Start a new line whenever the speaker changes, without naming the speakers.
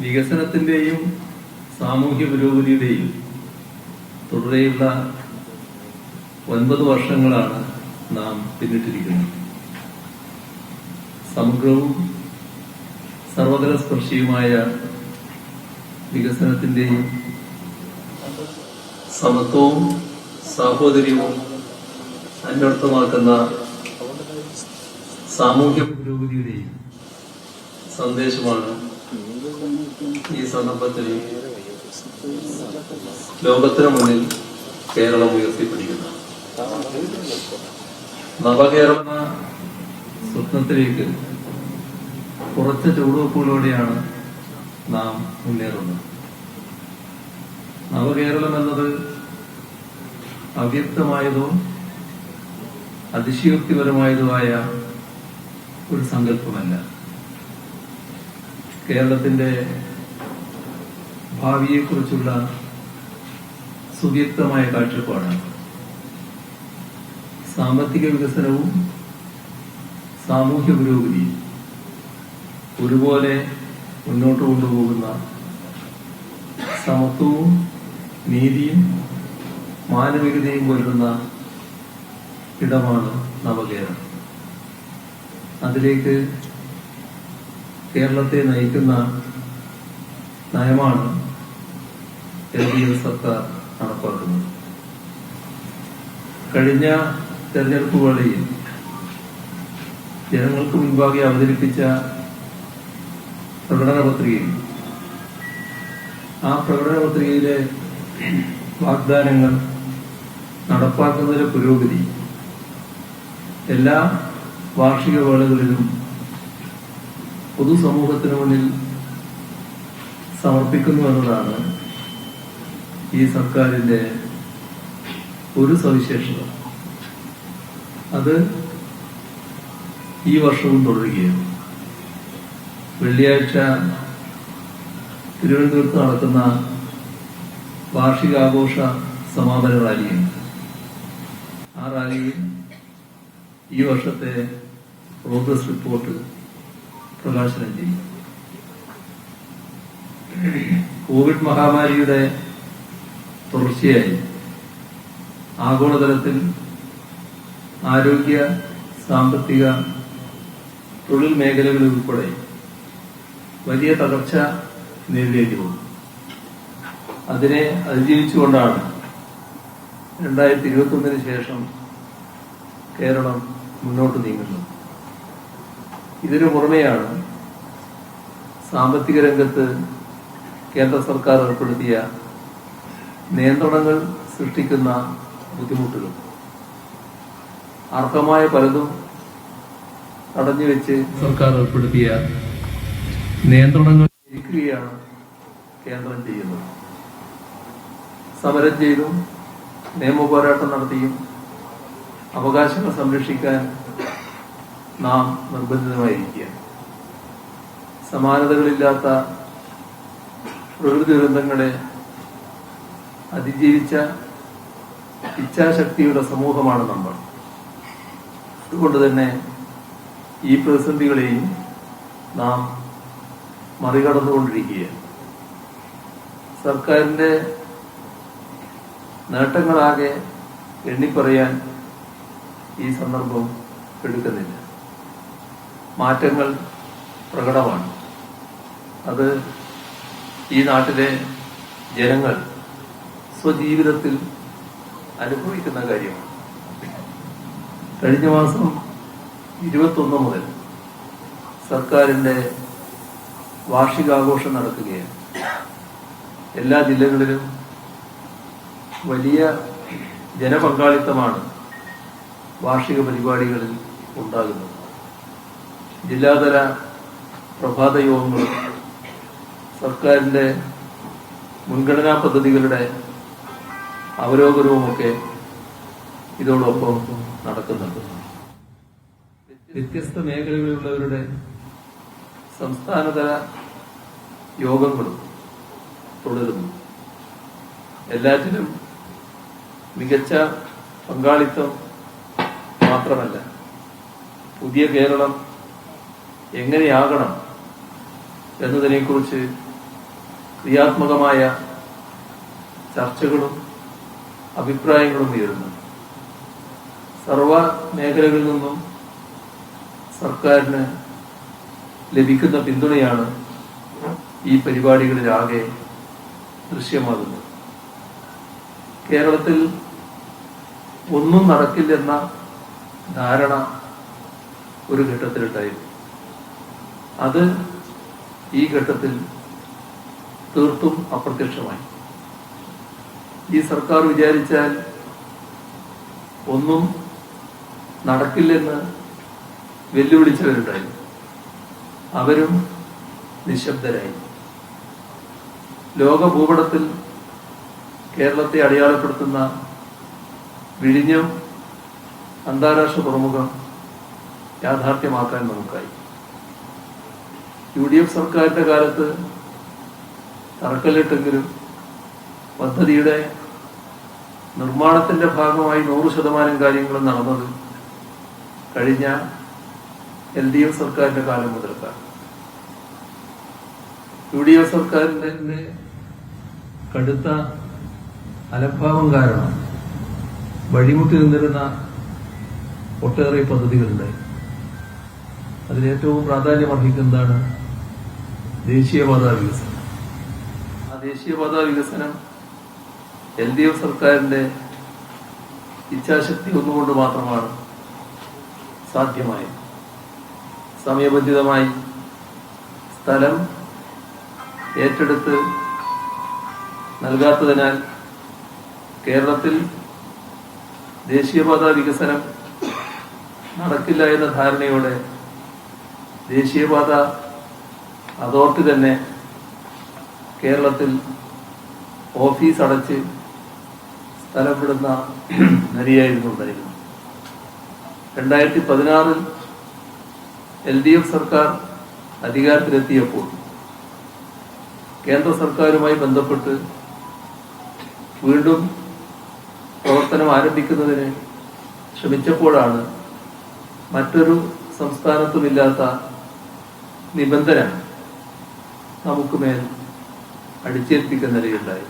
വികസനത്തിന്റെയും സാമൂഹ്യ പുരോഗതിയുടെയും തുടരെയുള്ള 9 വർഷങ്ങളാണ് നാം പിന്നിട്ടിരിക്കുന്നത്. സമഗ്രവും സർവതലസ്പർശിയുമായ വികസനത്തിന്റെയും സമത്വവും സാഹോദര്യവും അന്വർത്ഥമാക്കുന്ന സാമൂഹ്യ പുരോഗതിയുടെയും സന്ദേശമാണ് ഈ സന്ദർഭത്തിൽ ലോകത്തിന് മുന്നിൽ കേരളം ഉയർത്തിപ്പിടിക്കുന്നത്. നവകേരള സ്വപ്നത്തിലേക്ക് കുറച്ച് ചുവടുവെപ്പുകളോടെയാണ് നാം മുന്നേറുന്നത്. നവകേരളം എന്നത് അവ്യക്തമായതോ അതിശയോക്തിപരമായതുമായ ഒരു സങ്കല്പമല്ല. കേരളത്തിന്റെ ഭാവിയെക്കുറിച്ചുള്ള സുവ്യക്തമായ കാഴ്ചപ്പാടാണ്. സാമ്പത്തിക വികസനവും സാമൂഹ്യ പുരോഗതിയും ഒരുപോലെ മുന്നോട്ട് കൊണ്ടുപോകുന്ന സമത്വവും നീതിയും മാനവികതയും കൊല്ലുന്ന ഇടമാണ് നവകേരളം. അതിലേക്ക് കേരളത്തെ നയിക്കുന്ന നയമാണ് LDF സർക്കാർ നടപ്പാക്കുന്നത്. കഴിഞ്ഞ തെരഞ്ഞെടുപ്പ് വേളയിൽ ജനങ്ങൾക്ക് മുൻപാകെ അവതരിപ്പിച്ച പ്രകടന പത്രികയിൽ ആ പ്രകടന പത്രികയിലെ വാഗ്ദാനങ്ങൾ നടപ്പാക്കുന്നതിലെ പുരോഗതി എല്ലാ വാർഷിക വേളകളിലും പൊതുസമൂഹത്തിന് മുന്നിൽ സമർപ്പിക്കുന്നു എന്നതാണ് ഈ സർക്കാരിന്റെ ഒരു സവിശേഷത. അത് ഈ വർഷവും തുടരുകയാണ്. വെള്ളിയാഴ്ച തിരുവനന്തപുരത്ത് നടക്കുന്ന വാർഷികാഘോഷ സമാപന റാലിയുണ്ട്. ആ റാലിയിൽ ഈ വർഷത്തെ പ്രോഗ്രസ് റിപ്പോർട്ട് പ്രകാശനം ചെയ്യും. കോവിഡ് മഹാമാരിയുടെ തുടർച്ചയായി ആഗോളതലത്തിൽ ആരോഗ്യ, സാമ്പത്തിക, തൊഴിൽ മേഖലകളിൽ ഉൾപ്പെടെ വലിയ തകർച്ച നേരിടേണ്ടി വന്നു. അതിനെ അതിജീവിച്ചുകൊണ്ടാണ് 2021 ശേഷം കേരളം മുന്നോട്ട് നീങ്ങുന്നത്. ഇതിനു പുറമെയാണ് സാമ്പത്തിക രംഗത്ത് കേന്ദ്ര സർക്കാർ ഏർപ്പെടുത്തിയ നിയന്ത്രണങ്ങൾ സൃഷ്ടിക്കുന്ന ബുദ്ധിമുട്ടുകൾ. അർഹമായ പലതും തടഞ്ഞുവെച്ച് സർക്കാർ ഏർപ്പെടുത്തിയ നിയന്ത്രണങ്ങൾ ഇരിക്കുകയാണ് കേന്ദ്രം ചെയ്യുന്നത്. സമരം ചെയ്തും നിയമപോരാട്ടം നടത്തിയും അവകാശങ്ങൾ സംരക്ഷിക്കാൻ നാം നിർബന്ധിതമായിരിക്കുകയാണ്. സമാനതകളില്ലാത്ത പ്രകൃതി ദുരന്തങ്ങളെ അതിജീവിച്ച ഇച്ഛാശക്തിയുടെ സമൂഹമാണ് നമ്മൾ. അതുകൊണ്ട് തന്നെ ഈ പ്രതിസന്ധികളെയും നാം മറികടന്നുകൊണ്ടിരിക്കുകയാണ്. സർക്കാരിന്റെ നേട്ടങ്ങളാകെ എണ്ണിപ്പറയാൻ ഈ സന്ദർഭം എടുക്കുന്നില്ല. മാറ്റങ്ങൾ പ്രകടമാണ്. അത് ഈ നാട്ടിലെ ജനങ്ങൾ സ്വജീവിതത്തിൽ അനുഭവിക്കുന്ന കാര്യമാണ്. കഴിഞ്ഞ മാസം 21 മുതൽ സർക്കാരിന്റെ വാർഷികാഘോഷം നടക്കുകയാണ്. എല്ലാ ജില്ലകളിലും വലിയ ജനപങ്കാളിത്തമാണ് വാർഷിക പരിപാടികളിൽ ഉണ്ടാകുന്നത്. ജില്ലാതല പ്രഭാത യോഗങ്ങളും സർക്കാരിന്റെ മുൻഗണനാ പദ്ധതികളുടെ അവലോകനവുമൊക്കെ ഇതോടൊപ്പം നടക്കുന്നുണ്ട്. വ്യത്യസ്ത മേഖലകളിലുള്ളവരുടെ സംസ്ഥാനതല യോഗങ്ങളും തുടരുന്നു. എല്ലാറ്റിലും മികച്ച പങ്കാളിത്തം മാത്രമല്ല, പുതിയ കേരളം എങ്ങനെയാകണം എന്നതിനെക്കുറിച്ച് ക്രിയാത്മകമായ ചർച്ചകളും അഭിപ്രായങ്ങളും ഉയരുന്നു. സർവ മേഖലകളിൽ നിന്നും സർക്കാരിന് ലഭിക്കുന്ന പിന്തുണയാണ് ഈ പരിപാടികളിലാകെ ദൃശ്യമാകുന്നത്. കേരളത്തിൽ ഒന്നും നടക്കില്ലെന്ന ധാരണ ഒരു ഘട്ടത്തിലുണ്ടായിരുന്നു. അത് ഈ ഘട്ടത്തിൽ തീർത്തും അപ്രത്യക്ഷമായി. ഈ സർക്കാർ വിചാരിച്ചാൽ ഒന്നും നടക്കില്ലെന്ന് വെല്ലുവിളിച്ചവരുണ്ടായിരുന്നു. അവരും നിശബ്ദരായി. ലോക ഭൂപടത്തിൽ കേരളത്തെ അടയാളപ്പെടുത്തുന്ന വിഴിഞ്ഞം അന്താരാഷ്ട്ര തുറമുഖം യാഥാർത്ഥ്യമാക്കാൻ നമുക്കായി. UDF സർക്കാരിന്റെ കാലത്ത് തറക്കല്ലിട്ടെങ്കിലും പദ്ധതിയുടെ നിർമ്മാണത്തിന്റെ ഭാഗമായി 100% കാര്യങ്ങളും നടന്നത് കഴിഞ്ഞ LDF സർക്കാരിന്റെ കാലം മുതൽക്കാണ്. UDF സർക്കാരിന്റെ കടുത്ത അലംഭാവം കാരണം വഴിമുട്ടി നിന്നിരുന്ന ഒട്ടേറെ പദ്ധതികളുണ്ടായി. അതിലേറ്റവും പ്രാധാന്യം അർഹിക്കുന്നതാണ് ദേശീയപാത വികസനം. ആ ദേശീയപാത വികസനം LDF സർക്കാരിന്റെ ഇച്ഛാശക്തി ഒന്നുകൊണ്ട് മാത്രമാണ് സാധ്യമായത്. സമയബന്ധിതമായി സ്ഥലം ഏറ്റെടുത്ത് നൽകാത്തതിനാൽ കേരളത്തിൽ ദേശീയപാത വികസനം നടക്കില്ല എന്ന ധാരണയോടെ ദേശീയപാത അതോറിറ്റി തന്നെ കേരളത്തിൽ ഓഫീസ് അടച്ച് സ്ഥലം വിടുന്ന നിലയായിരുന്നു ഉണ്ടായിരുന്നു. 2016 LDF സർക്കാർ അധികാരത്തിലെത്തിയപ്പോൾ കേന്ദ്ര സർക്കാരുമായി ബന്ധപ്പെട്ട് വീണ്ടും പ്രവർത്തനം ആരംഭിക്കുന്നതിന് ശ്രമിച്ചപ്പോഴാണ് മറ്റൊരു സംസ്ഥാനത്തുമില്ലാത്ത നിബന്ധന നമുക്ക് മേൽ അടിച്ചേൽപ്പിക്കുന്ന നിലയുണ്ടായി.